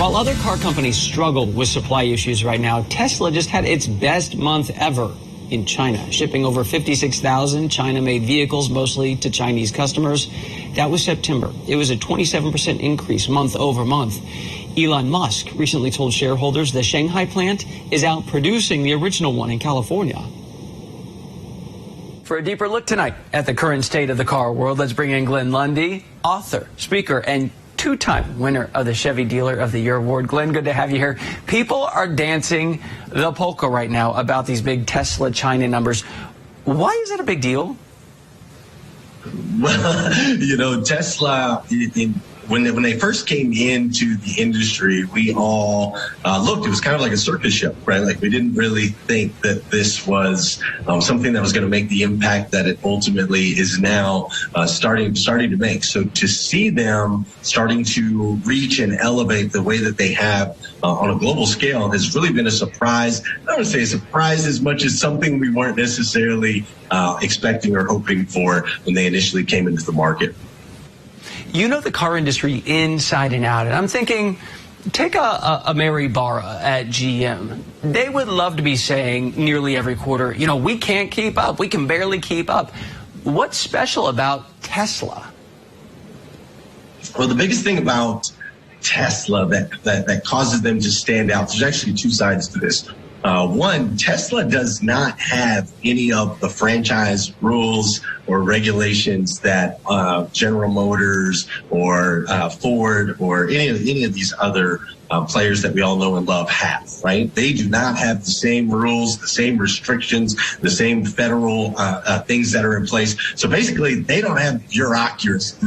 While other car companies struggle with supply issues right now, Tesla just had its best month ever in China, shipping over 56,000 China-made vehicles, mostly to Chinese customers. That was September. It was a 27% increase month over month. Elon Musk recently told shareholders the Shanghai plant is outproducing the original one in California. For a deeper look tonight at the current state of the car world, let's bring in Glenn Lundy, author, speaker, and two-time winner of the Chevy Dealer of the Year award. Glenn, good to have you here. People are dancing the polka right now about these big Tesla China numbers. Why is that a big deal? Well, you know, Tesla, when they first came into the industry, we all looked, it was kind of like a circus show, right? Like we didn't really think that this was something that was going to make the impact that it ultimately is now starting to make. So to see them starting to reach and elevate the way that they have on a global scale has really been a surprise. I don't want to say a surprise as much as something we weren't necessarily expecting or hoping for when they initially came into the market. You know the car industry inside and out, and I'm thinking, take a Mary Barra at GM. They would love to be saying nearly every quarter, you know, we can't keep up. We can barely keep up. What's special about Tesla? Well, the biggest thing about Tesla that causes them to stand out, there's actually two sides to this. One, Tesla does not have any of the franchise rules or regulations that General Motors or Ford or any of these other players that we all know and love have, right? They do not have the same rules, the same restrictions, the same federal things that are in place. So basically, they don't have bureaucracy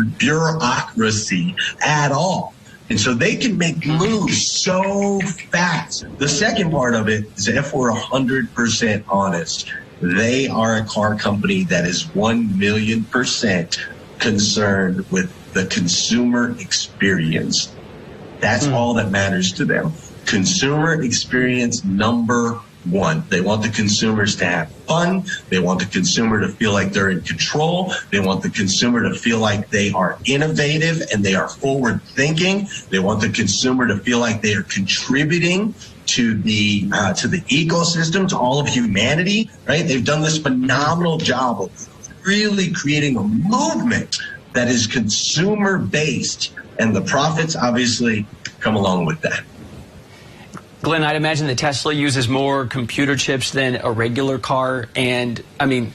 at all. And so they can make moves so fast. The second part of it is, if we're 100% honest, they are a car company that is 1,000,000% concerned with the consumer experience. That's all that matters to them. Consumer experience number one. They want the consumers to have fun. They want the consumer to feel like they're in control. They want the consumer to feel like they are innovative and they are forward thinking. They want the consumer to feel like they are contributing to the ecosystem, to all of humanity, right? They've done this phenomenal job of really creating a movement that is consumer based, and the profits obviously come along with that. Glenn, I'd imagine that Tesla uses more computer chips than a regular car. And, I mean,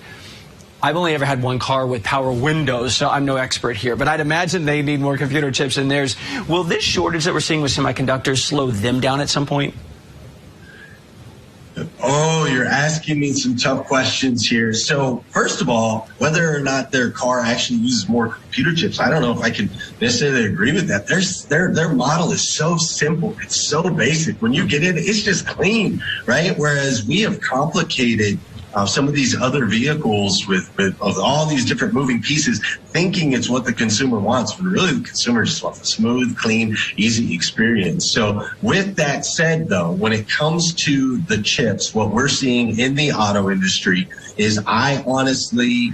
I've only ever had one car with power windows, so I'm no expert here. But I'd imagine they need more computer chips than theirs. Will this shortage that we're seeing with semiconductors slow them down at some point? Oh, you're asking me some tough questions here. So first of all, whether or not their car actually uses more computer chips, I don't know if I can necessarily agree with that. Their model is so simple. It's so basic. When you get in, it's just clean, right? Whereas we have complicated some of these other vehicles with all these different moving pieces, thinking it's what the consumer wants, but really the consumer just wants a smooth, clean, easy experience. So with that said, though, when it comes to the chips, what we're seeing in the auto industry is, I honestly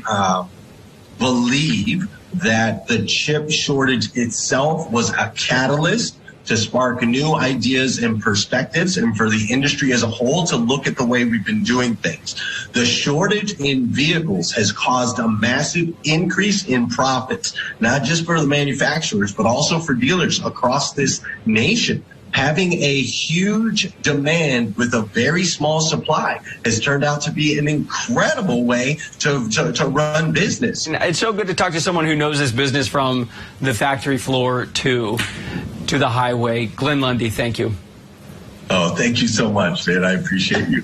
believe that the chip shortage itself was a catalyst to spark new ideas and perspectives, and for the industry as a whole to look at the way we've been doing things. The shortage in vehicles has caused a massive increase in profits, not just for the manufacturers, but also for dealers across this nation. Having a huge demand with a very small supply has turned out to be an incredible way to run business. It's so good to talk to someone who knows this business from the factory floor to the highway. Glenn Lundy, thank you. Oh, thank you so much, man. I appreciate you.